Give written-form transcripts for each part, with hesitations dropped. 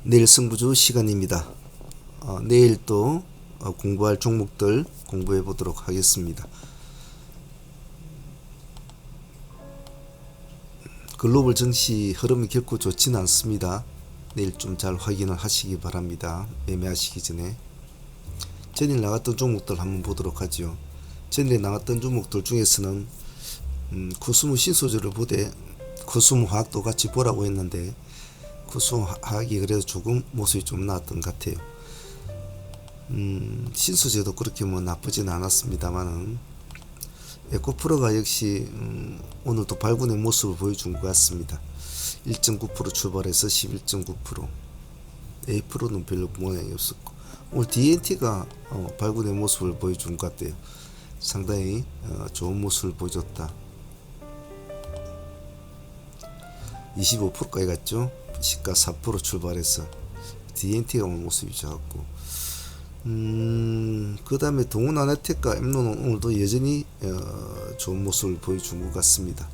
내일 승부주 시간입니다. 내일 또 공부할 종목들 공부해 보도록 하겠습니다. 글로벌 증시 흐름이 결코 좋지는 않습니다. 내일 좀 잘 확인을 하시기 바랍니다. 매매하시기 전에. 전일 나갔던 종목들 한번 보도록 하죠. 전일에 나갔던 종목들 중에서는 쿠스무 신소재를 보되 쿠스무 화학도 같이 보라고 했는데 쿠스무 화학이 그래도 조금 모습이 좀 나았던 것 같아요. 신소재도 그렇게 뭐 나쁘진 않았습니다만은 에코프로가 역시 오늘도 발군의 모습을 보여준 것 같습니다. 1.9% 출발해서 11.9%, A프로는 별로 모양이 없었고, 오늘 DNT가 발군의 모습을 보여준 것 같아요. 상당히 좋은 모습을 보여줬다. 25%까지 갔죠. 시가 4% 출발해서 DNT가 오늘 모습이 좋았고, 그 다음에 동훈아나텍과 엠노는 오늘도 여전히 좋은 모습을 보여준 것 같습니다.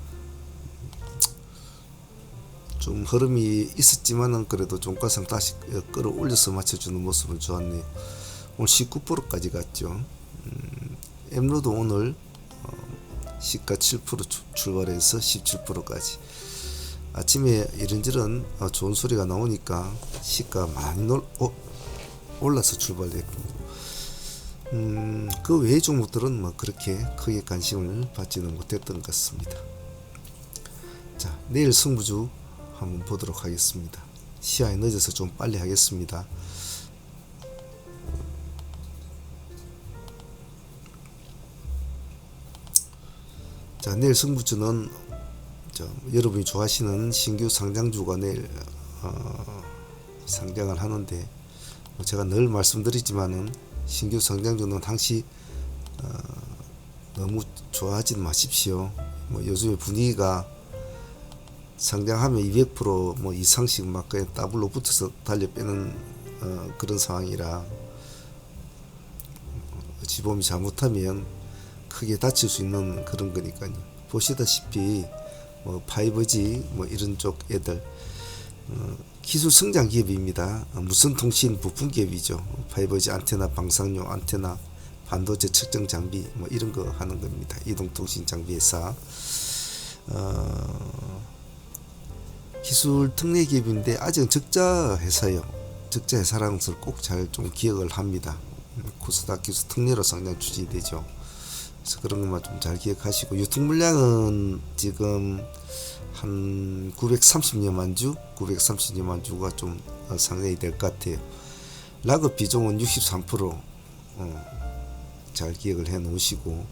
좀 흐름이 있었지만은 그래도 종가상 다시 끌어올려서 맞춰주는 모습은 좋았네요. 오늘 19%까지 갔죠. 엠노도 오늘 시가 7% 출발해서 17%까지. 아침에 이런저런 좋은 소리가 나오니까 시가 많이 올라서 출발됐고, 그 외의 종목들은 뭐 그렇게 크게 관심을 받지는 못했던 것 같습니다. 자, 내일 승부주 한번 보도록 하겠습니다. 시야에 늦어서 좀 빨리 하겠습니다. 자, 내일 승부주는 여러분이 좋아하시는 신규 상장주가 내일 상장을 하는데, 제가 늘 말씀드리지만은 신규 상장주는 항시 너무 좋아하지 마십시오. 뭐 요즘에 분위기가 상장하면 200% 이상씩 막 그냥 더블로 붙어서 달려 빼는 그런 상황이라, 지범이 잘못하면 크게 다칠 수 있는 그런 거니까요. 보시다시피 파이버지 이런 쪽 애들 기술 성장 기업입니다. 무선 통신 부품 기업이죠. 파이버지 안테나, 방사용 안테나, 반도체 측정 장비 이런 거 하는 겁니다. 이동통신 장비 회사. 기술 특례 기업인데 아직은 적자 회사요. 적자 회사라는 것을 꼭 잘 좀 기억을 합니다. 코스닥 기술 특례로 상장 추진되죠. 그래서 그런 것만 좀 잘 기억하시고, 유통 물량은 지금 한 930여만 주, 930여만 주가 좀 상당히 될 것 같아요. 락업 비중은 63%, 잘 기억을 해 놓으시고,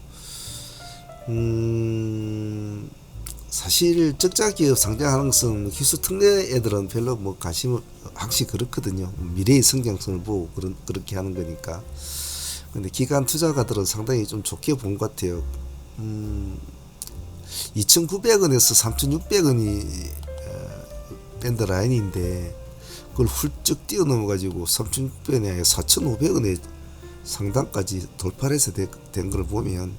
사실 적자 기업 상장하는 것은 기술 특례 애들은 별로 관심을 확실히 그렇거든요. 미래의 성장성을 보고 그렇게 하는 거니까. 근데 기관 투자가들은 상당히 좀 좋게 본 것 같아요. 2,900원에서 3,600원이 밴드 라인인데 그걸 훌쩍 뛰어넘어 가지고 3,600원이 아니라 4,500원에 상단까지 돌파해서 된 걸 보면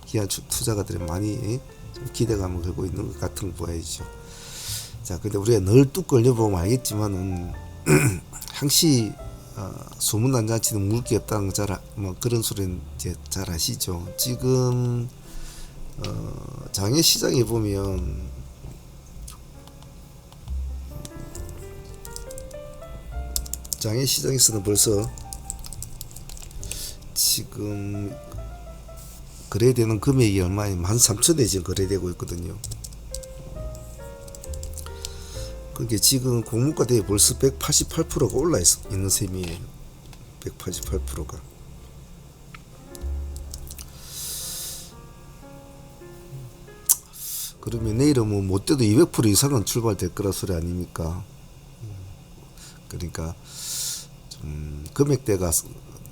기관 투자가들이 많이 좀 기대감을 갖고 있는 것 같은 거 보여야죠. 자, 근데 우리가 늘 뚝 걸려보면 알겠지만은 항시 소문난잔치는 물기 없다는 거 그런 소리는 이제 잘 아시죠. 지금 장외 시장에 보면 장외 시장에서는 벌써 지금 거래되는 금액이 얼마에 13,000에 지금 거래되고 있거든요. 그게 지금 공모가 대비 벌써 188%가 올라 있는 셈이에요. 188%가. 그러면 내일은 못돼도 200% 이상은 출발될 거라 소리 아닙니까? 그러니까 좀 금액대가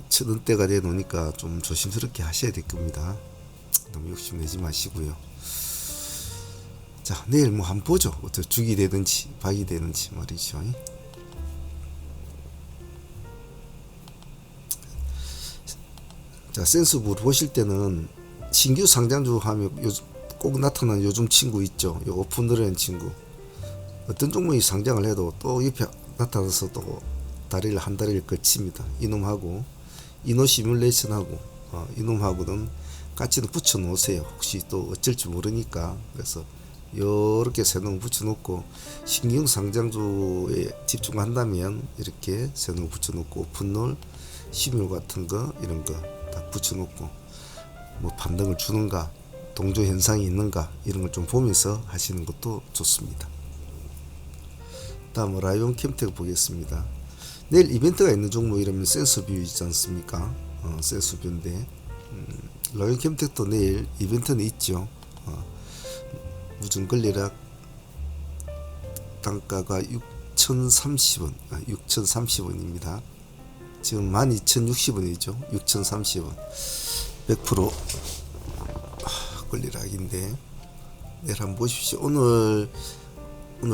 천원대가 되놓으니까 좀 조심스럽게 하셔야 될 겁니다. 너무 욕심내지 마시고요. 자, 내일 한번 보죠. 죽이 되든지 박이 되든지 말이죠. 자, 센스부를 보실 때는 신규 상장주 하면 꼭 나타나는 요즘 친구 있죠. 요 오픈드라는 친구. 어떤 종목이 상장을 해도 또 옆에 나타나서 또 다리를 한 다리를 걸칩니다. 이놈하고 이노 시뮬레이션하고 이놈하고는 같이는 붙여 놓으세요. 혹시 또 어쩔지 모르니까. 그래서 이렇게 세 놈 붙여 놓고 신경상장주에 집중한다면 이렇게 세 놈 붙여 놓고 분노 시뮬 같은 거 이런 거 다 붙여 놓고 뭐 반등을 주는가 동조 현상이 있는가 이런 걸 좀 보면서 하시는 것도 좋습니다. 다음 라이온 캠텍 보겠습니다. 내일 이벤트가 있는 종목 이러면 센서뷰 있지 않습니까? 센서뷰인데 라이온 캠텍도 내일 이벤트는 있죠. 무중권리락 단가가 6,030원 6,030원입니다. 지금 12,060원이죠. 6,030원 100% 권리락인데 내일 한번 보십시오. 오늘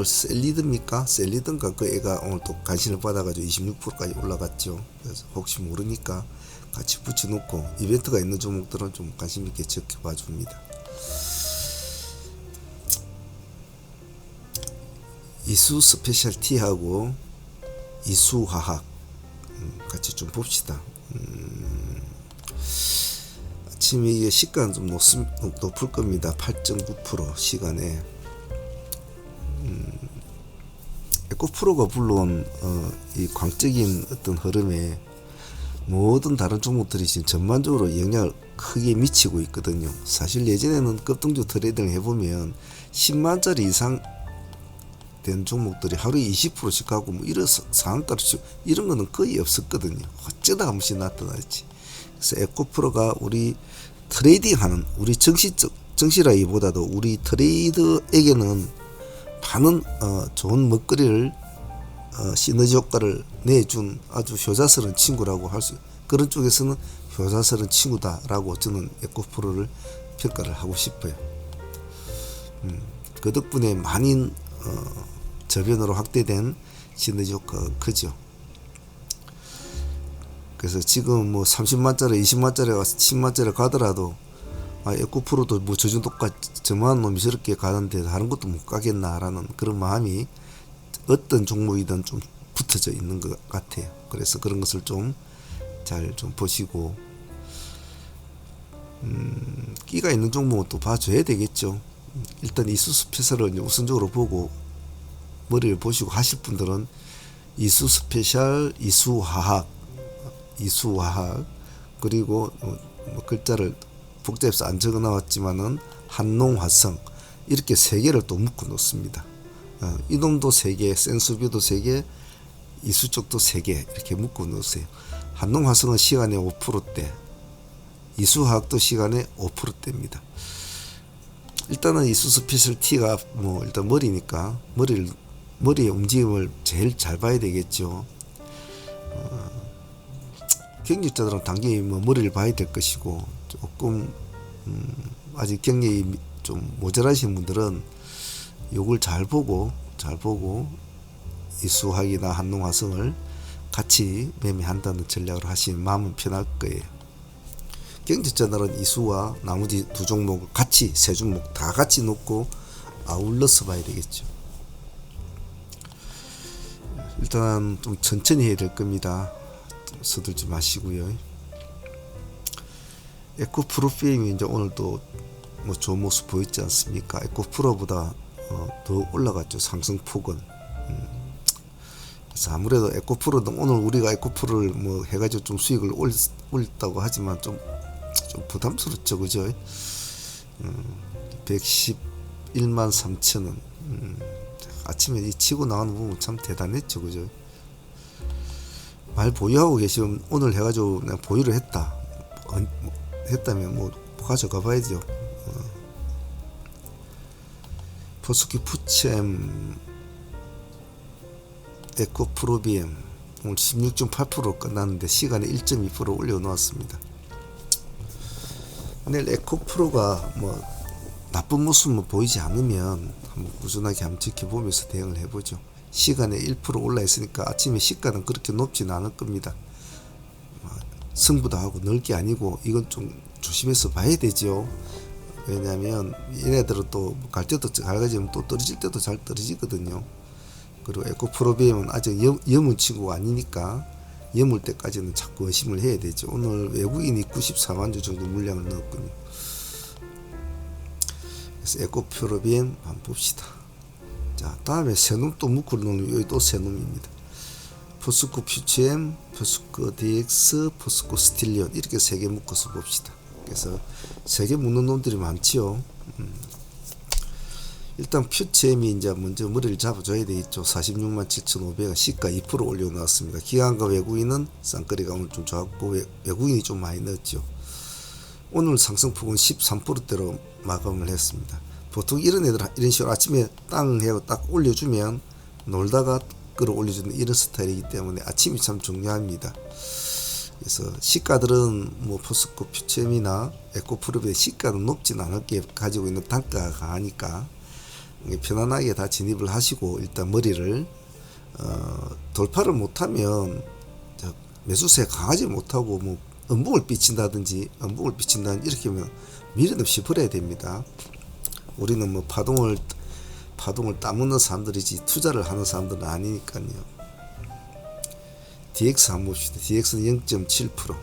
셀리드입니까? 셀리드인가 그 애가 오늘 또 간신을 받아가지고 26%까지 올라갔죠. 그래서 혹시 모르니까 같이 붙여놓고 이벤트가 있는 종목들은 좀 관심 있게 지켜봐 줍니다. 이수 스페셜티하고 이수화학 같이 좀 봅시다. 아침에 이게 시가는 좀 높을 겁니다. 8.9% 시간에. 에코프로가 물론 이 광적인 어떤 흐름에 모든 다른 종목들이 지금 전반적으로 영향을 크게 미치고 있거든요. 사실 예전에는 급등주 트레이딩을 해보면 10만짜리 이상 된 종목들이 하루에 20%씩 가고 뭐 이런 상한가로 이런 거는 거의 없었거든요. 어쩌다 한 번씩 나타나지. 그래서 에코프로가 우리 트레이딩하는 우리 정시라기보다도 우리 트레이더에게는 많은 좋은 먹거리를 시너지 효과를 내준 아주 효자스러운 친구라고 할 수 그런 쪽에서는 효자스러운 친구다라고 저는 에코프로를 평가를 하고 싶어요. 그 덕분에 많은 저변으로 확대된 시너지 효과가 크죠. 그래서 지금 뭐 30만짜리 20만짜리가 10만짜리 가더라도 에코프로도 뭐 저 정도까지 저만한 놈이 저렇게 가는데 다른 것도 못 가겠나라는 그런 마음이 어떤 종목이든 좀 붙어져 있는 것 같아요. 그래서 그런 것을 좀 잘 좀 보시고 끼가 있는 종목은 또 봐줘야 되겠죠. 일단 이수스페셜을 우선적으로 보고 머리를 보시고 하실 분들은 이수스페셜, 이수화학 그리고 뭐 글자를 복잡해서 안 적어 나왔지만은 한농화성 이렇게 세 개를 또 묶어 놓습니다. 이놈도 세 개, 센수뷰도 세 개, 이수 쪽도 세 개 이렇게 묶어 놓으세요. 한농화성은 시간에 5%대, 이수화학도 시간에 5%대입니다. 일단은 이수 스페셜티가 뭐 일단 머리니까 머리의 움직임을 제일 잘 봐야 되겠죠. 경직자들은 당연히 뭐 머리를 봐야 될 것이고 조금 아직 경력이 좀 모자라신 분들은 요걸 잘 보고 이수화학이나 한농화성을 같이 매매한다는 전략을 하시면 마음은 편할 거예요. 경직자들은 이수와 나머지 두 종목을 같이 세 종목 다 같이 놓고 아울러서 봐야 되겠죠. 일단 좀 천천히 해야 될 겁니다. 서둘지 마시고요. 에코프로게임이 이제 오늘도 뭐 좋은 모습 보였지 않습니까? 에코프로보다 더 올라갔죠. 상승폭은. 그래서 아무래도 에코프로는 오늘 우리가 에코프로를 뭐 해가지고 좀 수익을 올렸다고 하지만 좀 부담스럽죠, 그죠? 111만 3천원. 아침에 이 치고 나가는 부분 참 대단했죠, 그죠? 말 보유하고 계시면 오늘 해가지고 그냥 보유를 했다면 뭐 가져가 봐야죠. 포스키 푸챔 에코프로비엠 오늘 16.8% 끝났는데 시간에 1.2% 올려놓았습니다. 내일 에코프로가 뭐 나쁜 모습만 보이지 않으면 한번 꾸준하게 한번 지켜보면서 대응을 해보죠. 시간에 1% 올라 있으니까 아침에 시가는 그렇게 높지는 않을 겁니다. 승부도 하고 넣을 게 아니고 이건 좀 조심해서 봐야 되죠. 왜냐하면 얘네들은 또 갈 때도 갈가지면 또 떨어질 때도 잘 떨어지거든요. 그리고 에코프로비엠은 아직 여문 친구가 아니니까 여물 때까지는 자꾸 의심을 해야 되죠. 오늘 외국인이 94만 주 정도 물량을 넣었군요. 그래서 에코프로비엠 한번 봅시다. 자, 다음에 새놈 또 묶을 놈이 여기 또 새놈입니다. 포스코 퓨처엠, 포스코 DX, 포스코 스틸리온 이렇게 세 개 묶어서 봅시다. 그래서 세 개 묶는 놈들이 많지요. 일단 퓨처엠이 이제 먼저 머리를 잡아줘야 되겠죠. 46만 7,500원 시가 2% 올려놨습니다. 기관과 외국인은 쌍거리가 오늘 좀 좋았고 외국인이 좀 많이 넣었죠. 오늘 상승폭은 13%대로 마감을 했습니다. 보통 이런 애들 이런 식으로 아침에 땅 해고 딱 올려주면 놀다가 끌어올려주는 이런 스타일이기 때문에 아침이 참 중요합니다. 그래서 시가들은 뭐 포스코 퓨처엠이나 에코프로비의 시가는 높진 않을게 가지고 있는 단가가 강하니까 편안하게 다 진입을 하시고 일단 머리를 돌파를 못하면 매수세 강하지 못하고 뭐 음봉을 삐친다든지 이렇게 하면 미련 없이 버려야 됩니다. 우리는 뭐 파동을 따먹는 사람들이지 투자를 하는 사람들은 아니니까요. DX 한번 봅시다. DX는 0.7%.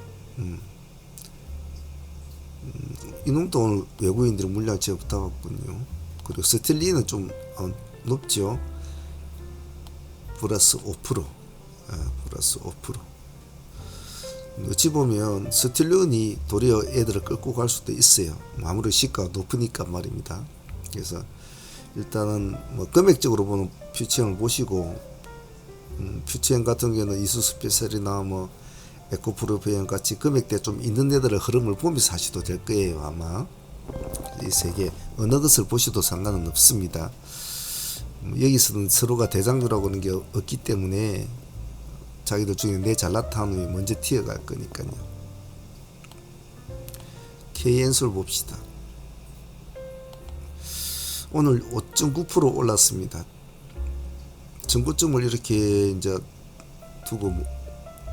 이놈도 오늘 외국인들이 물량 제어 붙어갔군요. 그리고 스틸리는 좀 높죠. 플러스 5%. 플러스 5%. 어찌 보면 스틸리온이 도리어 애들을 끌고 갈 수도 있어요. 아무래도 시가가 높으니까 말입니다. 그래서 일단은 뭐 금액적으로 보는 퓨처엠을 보시고 퓨처엠 같은 경우는 이수스페셜이나 뭐 에코프로비엠 같이 금액대 좀 있는 애들의 흐름을 보면서 하셔도 될 거예요. 아마 이 세 개 어느 것을 보셔도 상관은 없습니다. 여기서는 서로가 대장주라고 하는 게 없기 때문에 자기들 중에 내 잘 나타나는 놈이 먼저 튀어갈 거니까요. KN솔 봅시다. 오늘 5.9% 올랐습니다. 전고점을 이렇게 이제 두고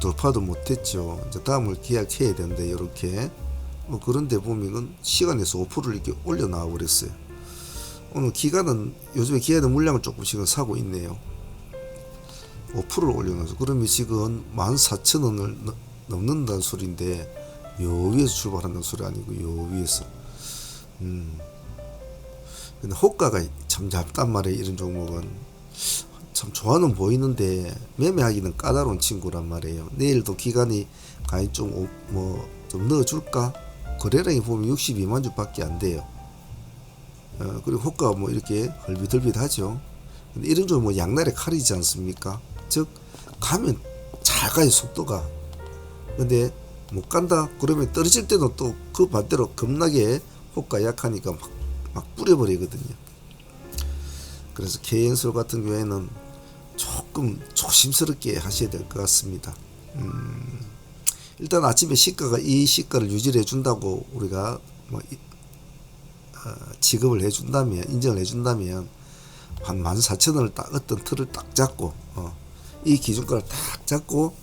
돌파도 못했죠. 이제 다음을 기약해야 되는데 이렇게 그런데 보면은 시간에서 5%를 이렇게 올려 나와 버렸어요. 오늘 기간은 요즘에 기간의 물량을 조금씩은 사고 있네요. 5%를 올려놔서 그러면 지금 14,000원을 넘는다는 소리인데 요 위에서 출발한다는 소리 아니고 요 위에서. 근데 호가가 참 잡단 말이에요. 이런 종목은 참 좋아는 보이는데 매매하기는 까다로운 친구란 말이에요. 내일도 기간이 가히 좀 넣어줄까? 거래량이 보면 62만 주밖에 안 돼요. 그리고 호가가 뭐 이렇게 헐비덜비하죠. 근데 이런 좀 뭐 양날의 칼이지 않습니까? 즉 가면 잘 가요 속도가. 근데 못 간다 그러면 떨어질 때는 또 그 반대로 겁나게 호가 약하니까 막 뿌려버리거든요. 그래서 KN솔 같은 경우에는 조금 조심스럽게 하셔야 될 것 같습니다. 일단 아침에 시가가 이 시가를 유지를 해준다고 우리가 뭐 지급을 해준다면 인정을 해준다면 한 14,000원을 딱 어떤 틀을 딱 잡고 이 기준가를 딱 잡고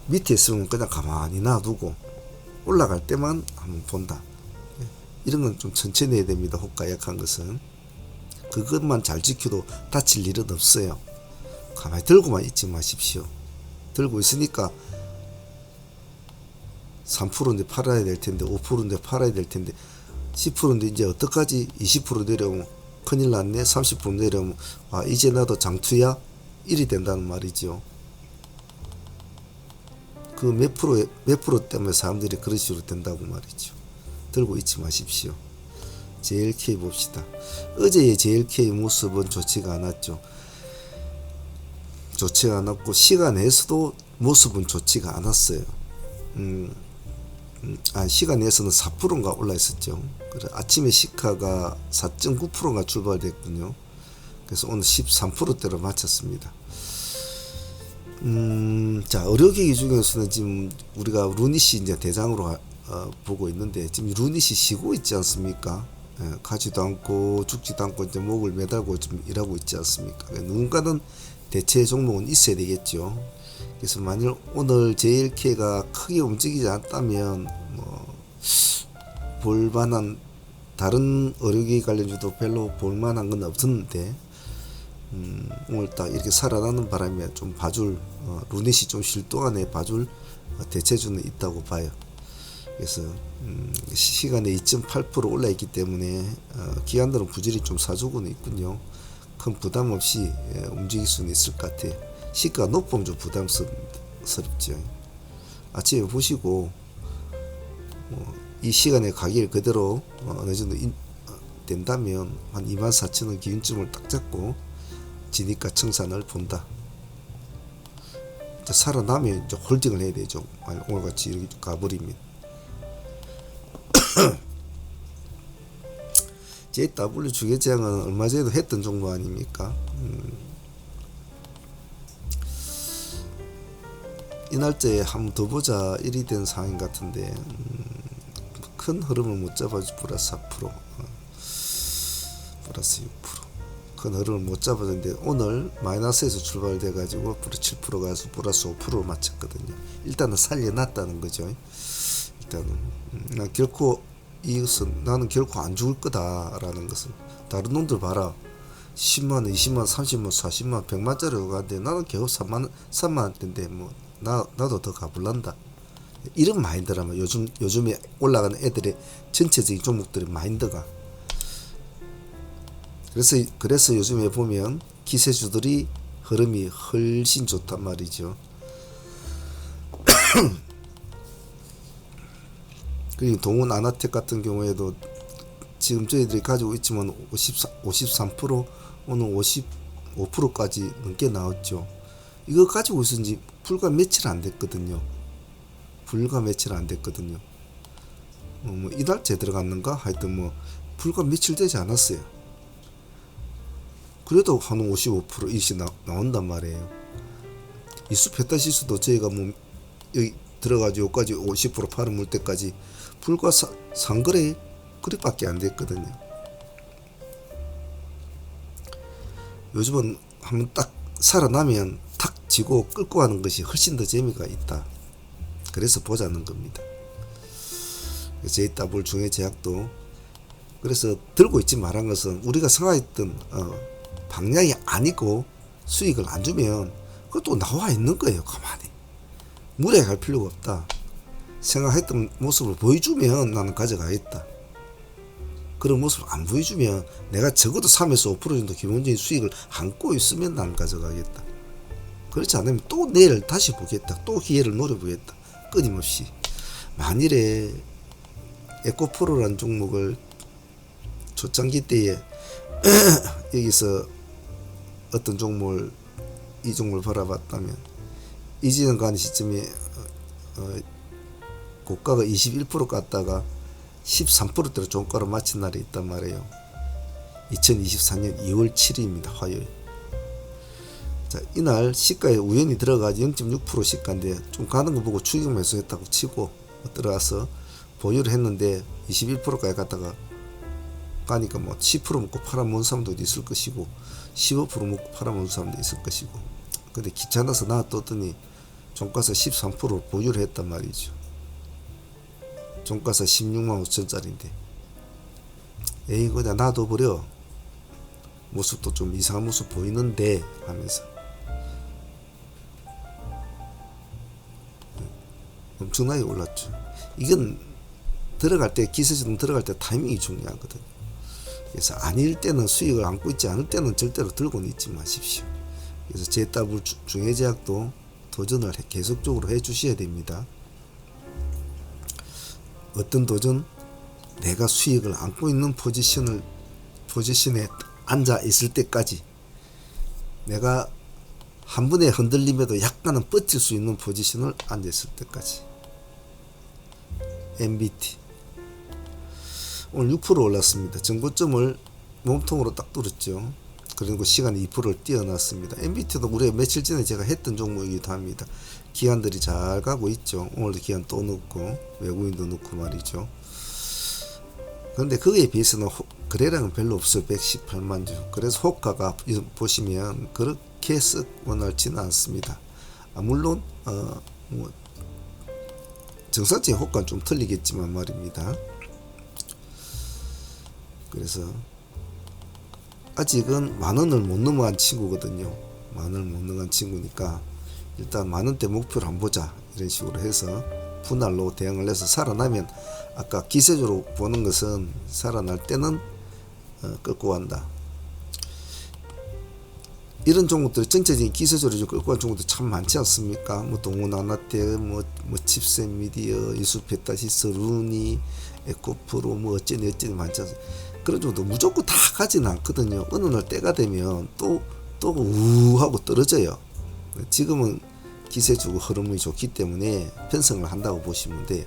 밑에 있으면 그냥 가만히 놔두고 올라갈 때만 한번 본다. 이런 건 좀 천천히 해야 됩니다. 호가 약한 것은 그것만 잘 지켜도 다칠 일은 없어요. 가만히 들고만 있지 마십시오. 들고 있으니까 3%인데 팔아야 될 텐데 5%인데 팔아야 될 텐데 10%인데 이제 어떡하지? 20% 내려오면 큰일 났네. 30% 내려오면 이제 나도 장투야? 일이 된다는 말이죠. 그 몇 프로 때문에 사람들이 그런 식으로 된다고 말이죠. 들고 있지 마십시오. JLK 봅시다. 어제의 JLK 모습은 좋지가 않았죠. 좋지가 않았고 시간에서도 모습은 좋지가 않았어요. 시간에서는 4%인가 올라 있었죠. 그래 아침에 시가가 4.9%가 출발됐군요. 그래서 오늘 13%대로 마쳤습니다. 자, 의료기기 중에서는 지금 우리가 루닛이 이제 대장으로 보고 있는데 지금 루닛이 쉬고 있지 않습니까? 가지도 않고 죽지도 않고 이제 목을 매달고 좀 일하고 있지 않습니까? 누군가는 대체 종목은 있어야 되겠죠. 그래서 만일 오늘 JLK가 크게 움직이지 않다면 볼만한 다른 의료기기 관련주도 별로 볼만한 건 없었는데 오늘 딱 이렇게 살아나는 바람에 좀 봐줄 루닛이 좀 쉴 동안에 봐줄 대체주는 있다고 봐요. 그래서 시간에 2.8% 올라 있기 때문에 기관들은 부지런히 좀 사주고는 있군요. 큰 부담 없이 움직일 수는 있을 것 같아요. 시가가 높으면 좀 부담스럽죠. 아침에 보시고 이 시간에 가격을 그대로 어느 정도 된다면 한 24,000원 기준점을 딱 잡고 진입가 청산을 본다. 이제 살아나면 이제 홀딩을 해야 되죠. 오늘같이 이렇게 가버리면. JW 주계장은 얼마 전에도 했던 종목 아닙니까? 이 날짜에 한번 더 보자 1위 된 상황 같은데 큰 흐름을 못 잡아주 플러스 4% 플러스 6% 큰 흐름을 못 잡았는데 오늘 마이너스에서 출발돼 가지고 플러스 7% 가서 플러스 5%로 마쳤거든요. 일단은 살려놨다는 거죠. 일단은 결코 이것은 나는 결코 안 죽을 거다라는 것을 다른 놈들 봐라 10만원 20만원 30만원 40만원 100만짜리로 가는데 나는 겨우 3만원대인데 뭐 나도 더 가불란다 이런 마인드라면 요즘에 올라가는 애들의 전체적인 종목들의 마인드가 그래서 요즘에 보면 기세주들이 흐름이 훨씬 좋단 말이죠. 그리고 동원 아나텍 같은 경우에도 지금 저희들이 가지고 있지만 53% 오늘 55%까지 넘게 나왔죠. 이거 가지고 있은 지 불과 며칠 안 됐거든요. 뭐 이달째 들어갔는가 하여튼 뭐 불과 며칠 되지 않았어요. 그래도 한 55% 일씩 나온단 말이에요. 이 수페타시스도 저희가 뭐 여기 들어가지고 여기까지 50% 팔아물 때까지 불과 상거래 그릇밖에 안 됐거든요. 요즘은 한번 딱 살아나면 탁 지고 끌고 가는 것이 훨씬 더 재미가 있다. 그래서 보자는 겁니다. JW 중해제약도 그래서 들고 있지 말한 것은 우리가 생각했던 방향이 아니고 수익을 안 주면 그것도 나와 있는 거예요. 가만히 무리해 갈 필요가 없다. 생각했던 모습을 보여주면 나는 가져가겠다. 그런 모습을 안 보여주면 내가 적어도 3에서 5% 정도 기본적인 수익을 안고 있으면 나는 가져가겠다. 그렇지 않으면 또 내일 다시 보겠다. 또 기회를 노려보겠다. 끊임없이. 만일에 에코프로라는 종목을 초창기 때에 여기서 어떤 종목을 이 종목을 바라봤다면 이지는 가는 시점에 고가가 21% 갔다가 13%대로 종가로 마친 날이 있단 말이에요. 2024년 2월 7일입니다. 화요일. 자, 이날 시가에 우연히 들어가서 0.6% 시가인데 좀 가는 거 보고 추격 매수했다고 치고 들어가서 보유를 했는데 21%까지 갔다가 가니까 뭐 10% 먹고 팔아먹은 사람도 있을 것이고 15% 먹고 팔아먹은 사람도 있을 것이고 근데 귀찮아서 놔뒀더니 종가서 13% 보유를 했단 말이죠. 종가서 16만 5천짜리인데 에이 그냥 놔둬버려 모습도 좀 이상한 모습 보이는데 하면서 엄청나게 올랐죠. 이건 들어갈 때 기세주는 들어갈 때 타이밍이 중요하거든. 그래서 아닐 때는 수익을 안고 있지 않을 때는 절대로 들고는 있지 마십시오. 그래서 JW 중해제약도 도전을 계속적으로 해 주셔야 됩니다. 어떤 도전? 내가 수익을 안고 있는 포지션에 앉아 있을 때까지 내가 한 번의 흔들림에도 약간은 버틸 수 있는 포지션을 앉아 있을 때까지. MBT 오늘 6% 올랐습니다. 정고점을 몸통으로 딱 뚫었죠. 그리고 시간이 2%를 뛰어났습니다. MBT도 우리가 며칠 전에 제가 했던 종목이기도 합니다. 기관들이 잘 가고 있죠. 오늘도 기관 또 넣고 외국인도 넣고 말이죠. 그런데 거기에 비해서는 거래량은 별로 없어요. 118만 주. 그래서 호가가 보시면 그렇게 썩 원활치는 않습니다. 물론 뭐 정상적인 호가는 좀 틀리겠지만 말입니다. 그래서 아직은 만 원을 못 넘어간 친구거든요. 만 원을 못 넘어간 친구니까 일단 만 원대 목표를 한번 보자, 이런 식으로 해서 분할로 대응을 해서 살아나면, 아까 기세적으로 보는 것은 살아날 때는 끌고 간다. 이런 종목들이 전체적인 기세적으로 끌고 간 종목들 참 많지 않습니까? 뭐 동원 아나텍, 뭐 칩센 미디어, 이수페타시스, 루니, 에코프로, 뭐 어쩌니 많지 않습니까? 그런 종목들 무조건 다 가지는 않거든요. 어느 날 때가 되면 또 우하고 떨어져요. 지금은 기세주고 흐름이 좋기 때문에 편성을 한다고 보시면 돼요.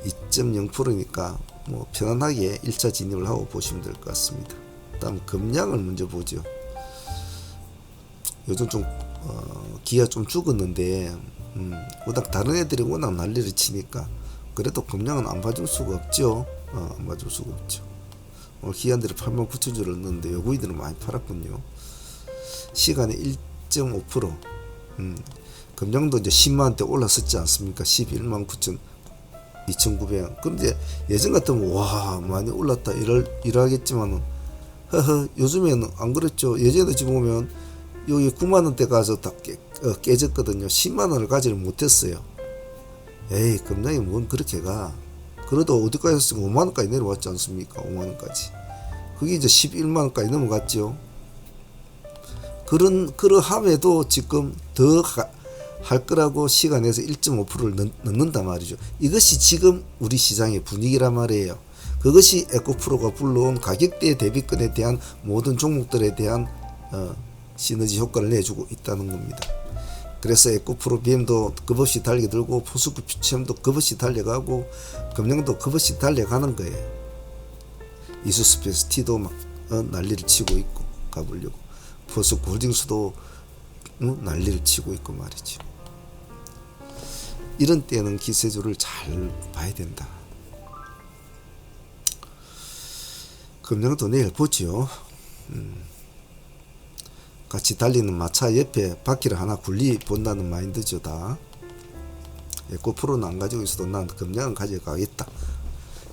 2.0%니까 뭐 편안하게 1차 진입을 하고 보시면 될 것 같습니다. 다음 금량을 먼저 보죠. 요즘 좀 기가 좀 죽었는데 워낙 다른 애들이 워낙 난리를 치니까 그래도 금량은 안 봐줄 수가 없죠. 안 봐줄 수가 없죠. 기한들이 89,000주를 넣는데 요구이들은 많이 팔았군요. 시간에 1.5%. 금량도 이제 10만원대 올랐었지 않습니까? 119,2,900원. 그런데 예전 같으면 와 많이 올랐다 이러겠지만은 요즘에는 안 그랬죠. 예전에 지금 보면 여기 9만원대 가서 다 깨졌거든요. 10만원을 가지를 못했어요. 에이, 금량이 뭔 그렇게 가. 그래도 어디까지 했으면 5만원까지 내려왔지 않습니까? 5만원까지. 그게 이제 11만원까지 넘어갔죠. 그러함에도 지금 더 할 거라고 시간에서 1.5%를 넣는단 말이죠. 이것이 지금 우리 시장의 분위기란 말이에요. 그것이 에코프로가 불러온 가격대 대비권에 대한 모든 종목들에 대한 시너지 효과를 내주고 있다는 겁니다. 그래서 에코프로 BM도 겁없이 달려들고 포스코 퓨처엠도 겁없이 달려가고 금량도 겁없이 달려가는 거예요. 이수스페이스티도 막 난리를 치고 있고 가보려고, 포스코 홀딩스도 난리를 치고 있고 말이죠. 이런 때는 기세주를 잘 봐야 된다. 금량도 내일 보죠. 같이 달리는 마차 옆에 바퀴를 하나 굴리 본다는 마인드죠. 다 에코프로는 안 가지고 있어도 난 금량은 가져가겠다.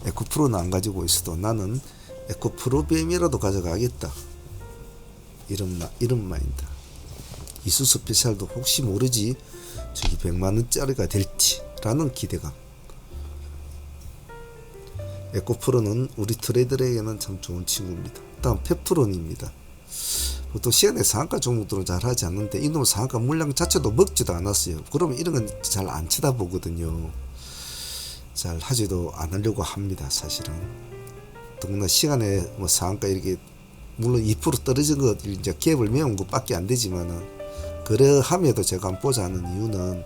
에코프로는 안 가지고 있어도 나는 에코프로 BM이라도 가져가겠다. 이런 마인드. 이수 스페셜도 혹시 모르지 저기 100만원짜리가 될지 라는 기대감. 에코프로는 우리 트레이더에게는 참 좋은 친구입니다. 다음 펩트론입니다. 보통 시간에 상한가 종목들은 잘 하지 않는데 이놈 상한가 물량 자체도 먹지도 않았어요. 그러면 이런 건 잘 안 쳐다보거든요. 잘 하지도 않으려고 합니다. 사실은 더구나 시간에 뭐 상한가 이렇게 물론 2% 떨어진 거 이제 갭을 메운 것밖에 안 되지만은, 그러함에도 제가 안 보자는 이유는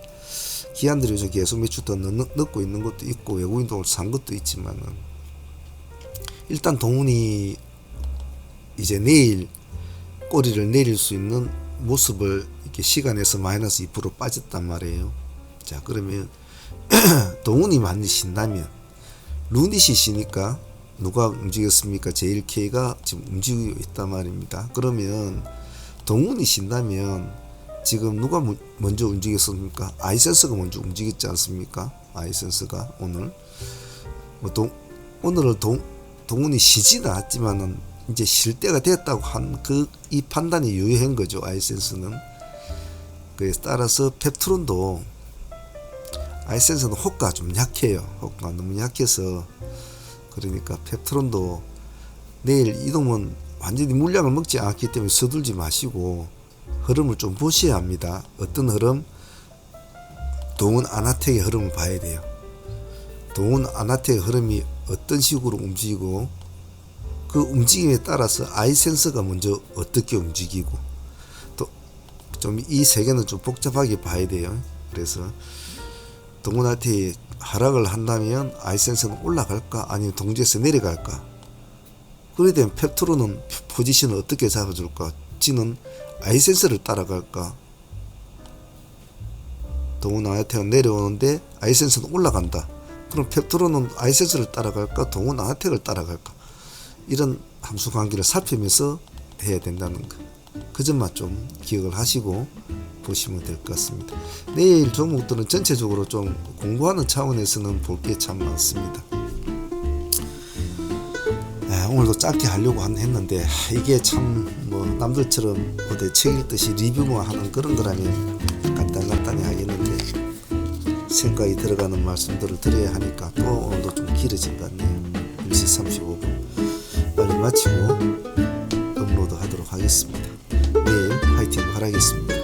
기관들이 계속 매출 더 넣고 있는 것도 있고 외국인도 산 것도 있지만은, 일단 동훈이 이제 내일 꼬리를 내릴 수 있는 모습을 이렇게 시간에서 마이너스 2% 빠졌단 말이에요. 자, 그러면 동훈이 만드신다면 루닛이 시니까 누가 움직였습니까? JLK가 지금 움직이고 있단 말입니다. 그러면 동훈이 신다면 지금 누가 먼저 움직였습니까? 아이센스가 먼저 움직였지 않습니까? 아이센스가 오늘 오늘은 동훈이 쉬지는 않았지만은 이제 쉴 때가 됐다고 한 이 판단이 유효한 거죠. 아이센스는. 그래서 따라서 펩트론도, 아이센스는 호가 좀 약해요. 호가 너무 약해서, 그러니까 펩트론도 내일 이동은 완전히 물량을 먹지 않기 때문에 서둘지 마시고 흐름을 좀 보셔야 합니다. 어떤 흐름? 동훈 아나텍의 흐름을 봐야 돼요. 동훈 아나텍의 흐름이 어떤 식으로 움직이고 그 움직임에 따라서 아이센서가 먼저 어떻게 움직이고, 또 좀 이 세 개는 좀 복잡하게 봐야 돼요. 그래서 동훈 아나텍이 하락을 한다면 아이센서는 올라갈까 아니면 동지에서 내려갈까? 그래 되면 펩트론은 포지션을 어떻게 잡아줄까? 지는 아이센서를 따라갈까? 동훈 아나텍은 내려오는데 아이센서는 올라간다. 그럼 펩트론은 아이센서를 따라갈까? 동훈 아나텍을 따라갈까? 이런 함수 관계를 살피면서 해야 된다는 거. 그 점만 좀 기억을 하시고 보시면 될 것 같습니다. 내일 종목들은 전체적으로 좀 공부하는 차원에서는 볼 게 참 많습니다. 오늘도 짧게 하려고 했는데 이게 참 뭐 남들처럼 어디 책 읽듯이 리뷰만 하는 그런 거라면 간단간단히 하겠는데 생각이 들어가는 말씀들을 드려야 하니까 또 오늘도 좀 길어진 것 같네요. 1시 35분 빨리 마치고 업로드 하도록 하겠습니다. 내일 화이팅 바라겠습니다.